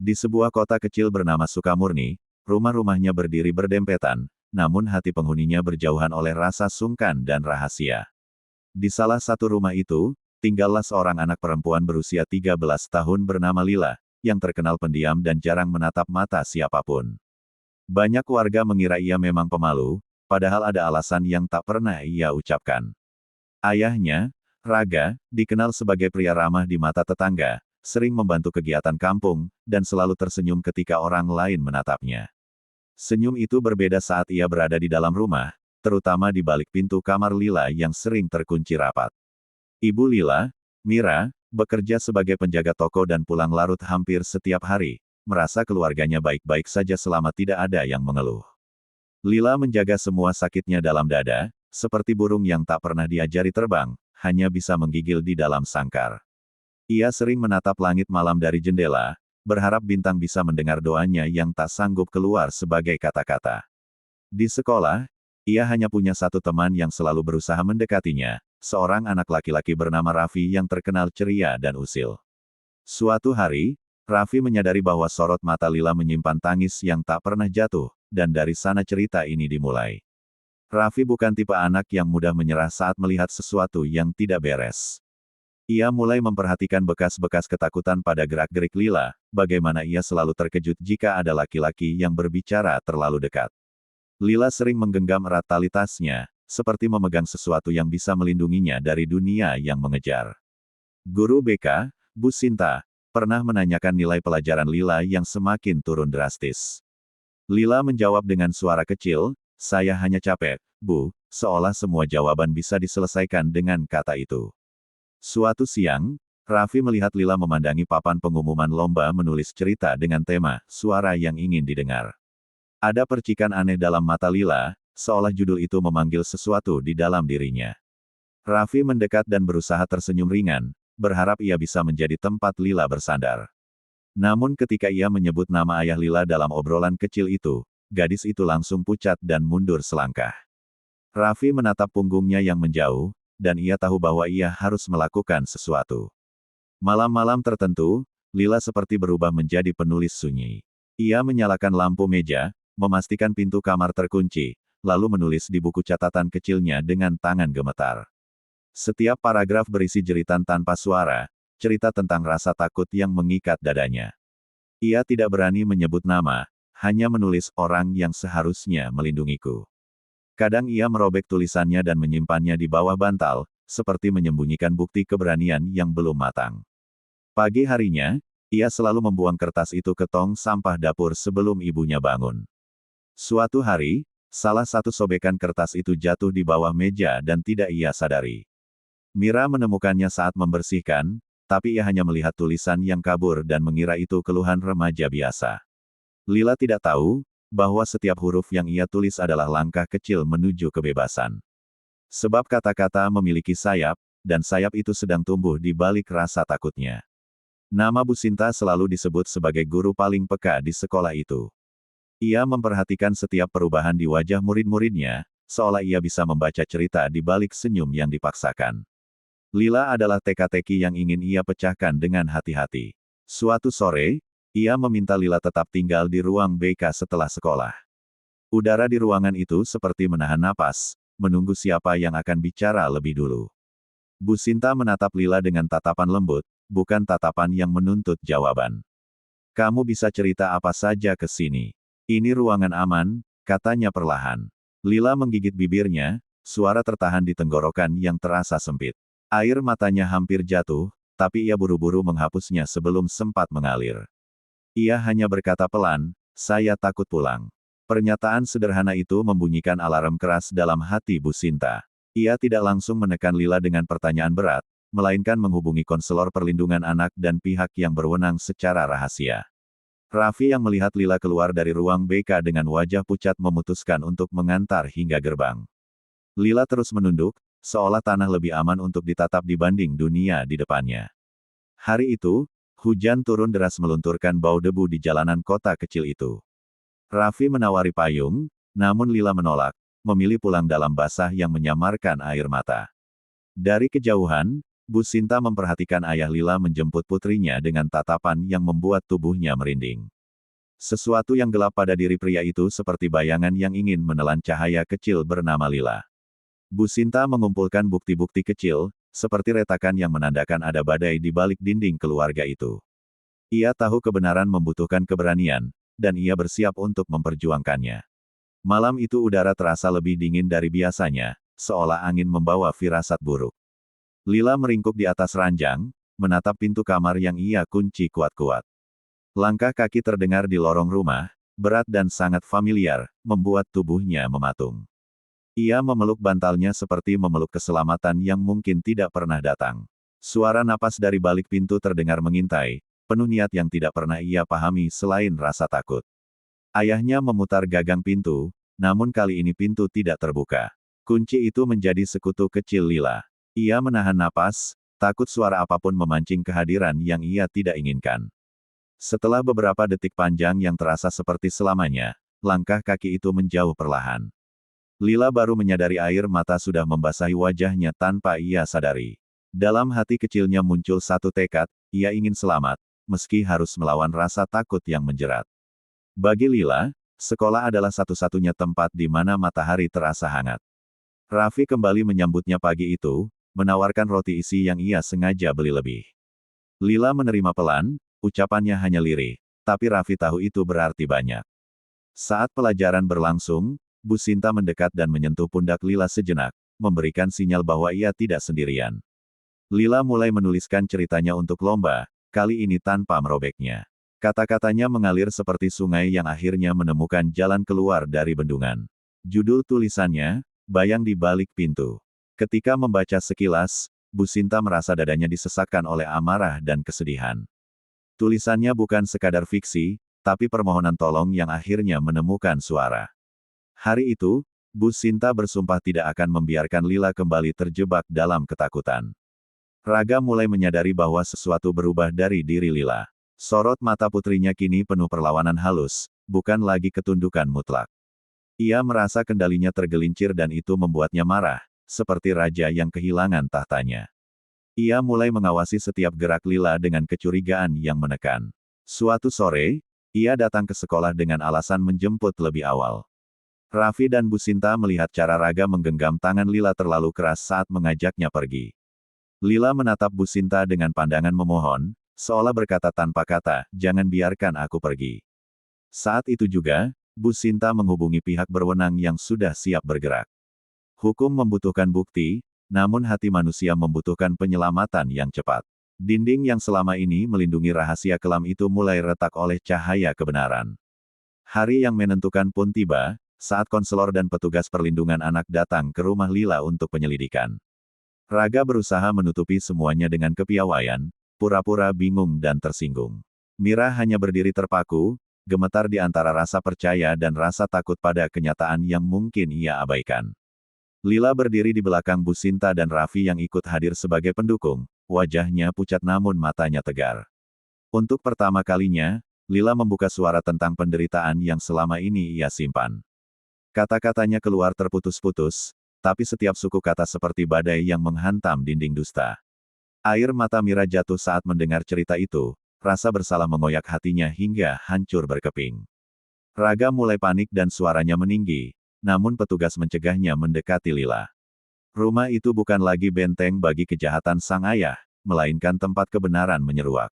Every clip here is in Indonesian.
Di sebuah kota kecil bernama Sukamurni, rumah-rumahnya berdiri berdempetan, namun hati penghuninya berjauhan oleh rasa sungkan dan rahasia. Di salah satu rumah itu, tinggallah seorang anak perempuan berusia 13 tahun bernama Lila, yang terkenal pendiam dan jarang menatap mata siapapun. Banyak warga mengira ia memang pemalu, padahal ada alasan yang tak pernah ia ucapkan. Ayahnya, Raga, dikenal sebagai pria ramah di mata tetangga, sering membantu kegiatan kampung, dan selalu tersenyum ketika orang lain menatapnya. Senyum itu berbeda saat ia berada di dalam rumah, terutama di balik pintu kamar Lila yang sering terkunci rapat. Ibu Lila, Mira, bekerja sebagai penjaga toko dan pulang larut hampir setiap hari, merasa keluarganya baik-baik saja selama tidak ada yang mengeluh. Lila menjaga semua sakitnya dalam dada, seperti burung yang tak pernah diajari terbang, hanya bisa menggigil di dalam sangkar. Ia sering menatap langit malam dari jendela, berharap bintang bisa mendengar doanya yang tak sanggup keluar sebagai kata-kata. Di sekolah, ia hanya punya satu teman yang selalu berusaha mendekatinya, seorang anak laki-laki bernama Raffi yang terkenal ceria dan usil. Suatu hari, Raffi menyadari bahwa sorot mata Lila menyimpan tangis yang tak pernah jatuh, dan dari sana cerita ini dimulai. Raffi bukan tipe anak yang mudah menyerah saat melihat sesuatu yang tidak beres. Ia mulai memperhatikan bekas-bekas ketakutan pada gerak-gerik Lila, bagaimana ia selalu terkejut jika ada laki-laki yang berbicara terlalu dekat. Lila sering menggenggam erat tali tasnya, seperti memegang sesuatu yang bisa melindunginya dari dunia yang mengejar. Guru BK, Bu Sinta, pernah menanyakan nilai pelajaran Lila yang semakin turun drastis. Lila menjawab dengan suara kecil, "Saya hanya capek, Bu," seolah semua jawaban bisa diselesaikan dengan kata itu. Suatu siang, Raffi melihat Lila memandangi papan pengumuman lomba menulis cerita dengan tema "Suara yang ingin didengar". Ada percikan aneh dalam mata Lila, seolah judul itu memanggil sesuatu di dalam dirinya. Raffi mendekat dan berusaha tersenyum ringan, berharap ia bisa menjadi tempat Lila bersandar. Namun ketika ia menyebut nama ayah Lila dalam obrolan kecil itu, gadis itu langsung pucat dan mundur selangkah. Raffi menatap punggungnya yang menjauh, dan ia tahu bahwa ia harus melakukan sesuatu. Malam-malam tertentu, Lila seperti berubah menjadi penulis sunyi. Ia menyalakan lampu meja, memastikan pintu kamar terkunci, lalu menulis di buku catatan kecilnya dengan tangan gemetar. Setiap paragraf berisi jeritan tanpa suara, cerita tentang rasa takut yang mengikat dadanya. Ia tidak berani menyebut nama, hanya menulis orang yang seharusnya melindungiku. Kadang ia merobek tulisannya dan menyimpannya di bawah bantal, seperti menyembunyikan bukti keberanian yang belum matang. Pagi harinya, ia selalu membuang kertas itu ke tong sampah dapur sebelum ibunya bangun. Suatu hari, salah satu sobekan kertas itu jatuh di bawah meja dan tidak ia sadari. Mira menemukannya saat membersihkan, tapi ia hanya melihat tulisan yang kabur dan mengira itu keluhan remaja biasa. Lila tidak tahu bahwa setiap huruf yang ia tulis adalah langkah kecil menuju kebebasan. Sebab kata-kata memiliki sayap, dan sayap itu sedang tumbuh di balik rasa takutnya. Nama Bu Sinta selalu disebut sebagai guru paling peka di sekolah itu. Ia memperhatikan setiap perubahan di wajah murid-muridnya, seolah ia bisa membaca cerita di balik senyum yang dipaksakan. Lila adalah teka-teki yang ingin ia pecahkan dengan hati-hati. Suatu sore, ia meminta Lila tetap tinggal di ruang BK setelah sekolah. Udara di ruangan itu seperti menahan napas, menunggu siapa yang akan bicara lebih dulu. Bu Sinta menatap Lila dengan tatapan lembut, bukan tatapan yang menuntut jawaban. "Kamu bisa cerita apa saja ke sini. Ini ruangan aman," katanya perlahan. Lila menggigit bibirnya, suara tertahan di tenggorokan yang terasa sempit. Air matanya hampir jatuh, tapi ia buru-buru menghapusnya sebelum sempat mengalir. Ia hanya berkata pelan, "Saya takut pulang." Pernyataan sederhana itu membunyikan alarm keras dalam hati Bu Sinta. Ia tidak langsung menekan Lila dengan pertanyaan berat, melainkan menghubungi konselor perlindungan anak dan pihak yang berwenang secara rahasia. Raffi yang melihat Lila keluar dari ruang BK dengan wajah pucat memutuskan untuk mengantar hingga gerbang. Lila terus menunduk, seolah tanah lebih aman untuk ditatap dibanding dunia di depannya. Hari itu, hujan turun deras melunturkan bau debu di jalanan kota kecil itu. Raffi menawari payung, namun Lila menolak, memilih pulang dalam basah yang menyamarkan air mata. Dari kejauhan, Bu Sinta memperhatikan ayah Lila menjemput putrinya dengan tatapan yang membuat tubuhnya merinding. Sesuatu yang gelap pada diri pria itu seperti bayangan yang ingin menelan cahaya kecil bernama Lila. Bu Sinta mengumpulkan bukti-bukti kecil, seperti retakan yang menandakan ada badai di balik dinding keluarga itu. Ia tahu kebenaran membutuhkan keberanian, dan ia bersiap untuk memperjuangkannya. Malam itu udara terasa lebih dingin dari biasanya, seolah angin membawa firasat buruk. Lila meringkuk di atas ranjang, menatap pintu kamar yang ia kunci kuat-kuat. Langkah kaki terdengar di lorong rumah, berat dan sangat familiar, membuat tubuhnya mematung. Ia memeluk bantalnya seperti memeluk keselamatan yang mungkin tidak pernah datang. Suara napas dari balik pintu terdengar mengintai, penuh niat yang tidak pernah ia pahami selain rasa takut. Ayahnya memutar gagang pintu, namun kali ini pintu tidak terbuka. Kunci itu menjadi sekutu kecil Lila. Ia menahan napas, takut suara apapun memancing kehadiran yang ia tidak inginkan. Setelah beberapa detik panjang yang terasa seperti selamanya, langkah kaki itu menjauh perlahan. Lila baru menyadari air mata sudah membasahi wajahnya tanpa ia sadari. Dalam hati kecilnya muncul satu tekad, ia ingin selamat, meski harus melawan rasa takut yang menjerat. Bagi Lila, sekolah adalah satu-satunya tempat di mana matahari terasa hangat. Raffi kembali menyambutnya pagi itu, menawarkan roti isi yang ia sengaja beli lebih. Lila menerima pelan, ucapannya hanya lirih, tapi Raffi tahu itu berarti banyak. Saat pelajaran berlangsung, Bu Sinta mendekat dan menyentuh pundak Lila sejenak, memberikan sinyal bahwa ia tidak sendirian. Lila mulai menuliskan ceritanya untuk lomba, kali ini tanpa merobeknya. Kata-katanya mengalir seperti sungai yang akhirnya menemukan jalan keluar dari bendungan. Judul tulisannya, Bayang di Balik Pintu. Ketika membaca sekilas, Bu Sinta merasa dadanya disesakkan oleh amarah dan kesedihan. Tulisannya bukan sekadar fiksi, tapi permohonan tolong yang akhirnya menemukan suara. Hari itu, Bu Sinta bersumpah tidak akan membiarkan Lila kembali terjebak dalam ketakutan. Raga mulai menyadari bahwa sesuatu berubah dari diri Lila. Sorot mata putrinya kini penuh perlawanan halus, bukan lagi ketundukan mutlak. Ia merasa kendalinya tergelincir dan itu membuatnya marah, seperti raja yang kehilangan tahtanya. Ia mulai mengawasi setiap gerak Lila dengan kecurigaan yang menekan. Suatu sore, ia datang ke sekolah dengan alasan menjemput lebih awal. Raffi dan Bu Sinta melihat cara Raga menggenggam tangan Lila terlalu keras saat mengajaknya pergi. Lila menatap Bu Sinta dengan pandangan memohon, seolah berkata tanpa kata, "Jangan biarkan aku pergi." Saat itu juga, Bu Sinta menghubungi pihak berwenang yang sudah siap bergerak. Hukum membutuhkan bukti, namun hati manusia membutuhkan penyelamatan yang cepat. Dinding yang selama ini melindungi rahasia kelam itu mulai retak oleh cahaya kebenaran. Hari yang menentukan pun tiba, saat konselor dan petugas perlindungan anak datang ke rumah Lila untuk penyelidikan. Raga berusaha menutupi semuanya dengan kepiawaian, pura-pura bingung dan tersinggung. Mira hanya berdiri terpaku, gemetar di antara rasa percaya dan rasa takut pada kenyataan yang mungkin ia abaikan. Lila berdiri di belakang Bu Sinta dan Raffi yang ikut hadir sebagai pendukung, wajahnya pucat namun matanya tegar. Untuk pertama kalinya, Lila membuka suara tentang penderitaan yang selama ini ia simpan. Kata-katanya keluar terputus-putus, tapi setiap suku kata seperti badai yang menghantam dinding dusta. Air mata Mira jatuh saat mendengar cerita itu, rasa bersalah mengoyak hatinya hingga hancur berkeping. Raga mulai panik dan suaranya meninggi, namun petugas mencegahnya mendekati Lila. Rumah itu bukan lagi benteng bagi kejahatan sang ayah, melainkan tempat kebenaran menyeruak.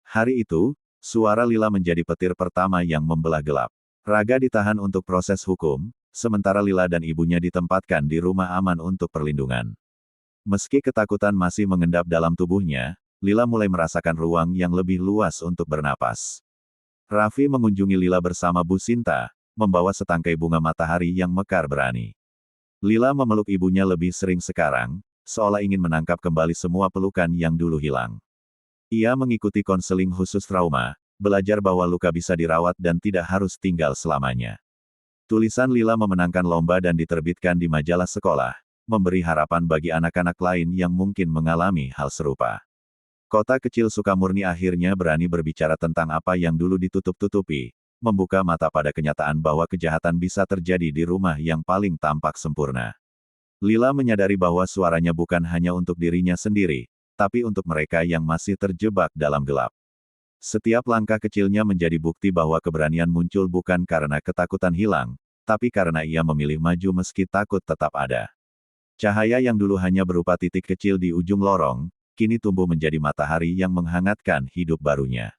Hari itu, suara Lila menjadi petir pertama yang membelah gelap. Raga ditahan untuk proses hukum, sementara Lila dan ibunya ditempatkan di rumah aman untuk perlindungan. Meski ketakutan masih mengendap dalam tubuhnya, Lila mulai merasakan ruang yang lebih luas untuk bernapas. Raffi mengunjungi Lila bersama Bu Sinta, membawa setangkai bunga matahari yang mekar berani. Lila memeluk ibunya lebih sering sekarang, seolah ingin menangkap kembali semua pelukan yang dulu hilang. Ia mengikuti konseling khusus trauma, belajar bahwa luka bisa dirawat dan tidak harus tinggal selamanya. Tulisan Lila memenangkan lomba dan diterbitkan di majalah sekolah, memberi harapan bagi anak-anak lain yang mungkin mengalami hal serupa. Kota kecil Sukamurni akhirnya berani berbicara tentang apa yang dulu ditutup-tutupi, membuka mata pada kenyataan bahwa kejahatan bisa terjadi di rumah yang paling tampak sempurna. Lila menyadari bahwa suaranya bukan hanya untuk dirinya sendiri, tapi untuk mereka yang masih terjebak dalam gelap. Setiap langkah kecilnya menjadi bukti bahwa keberanian muncul bukan karena ketakutan hilang, tapi karena ia memilih maju meski takut tetap ada. Cahaya yang dulu hanya berupa titik kecil di ujung lorong, kini tumbuh menjadi matahari yang menghangatkan hidup barunya.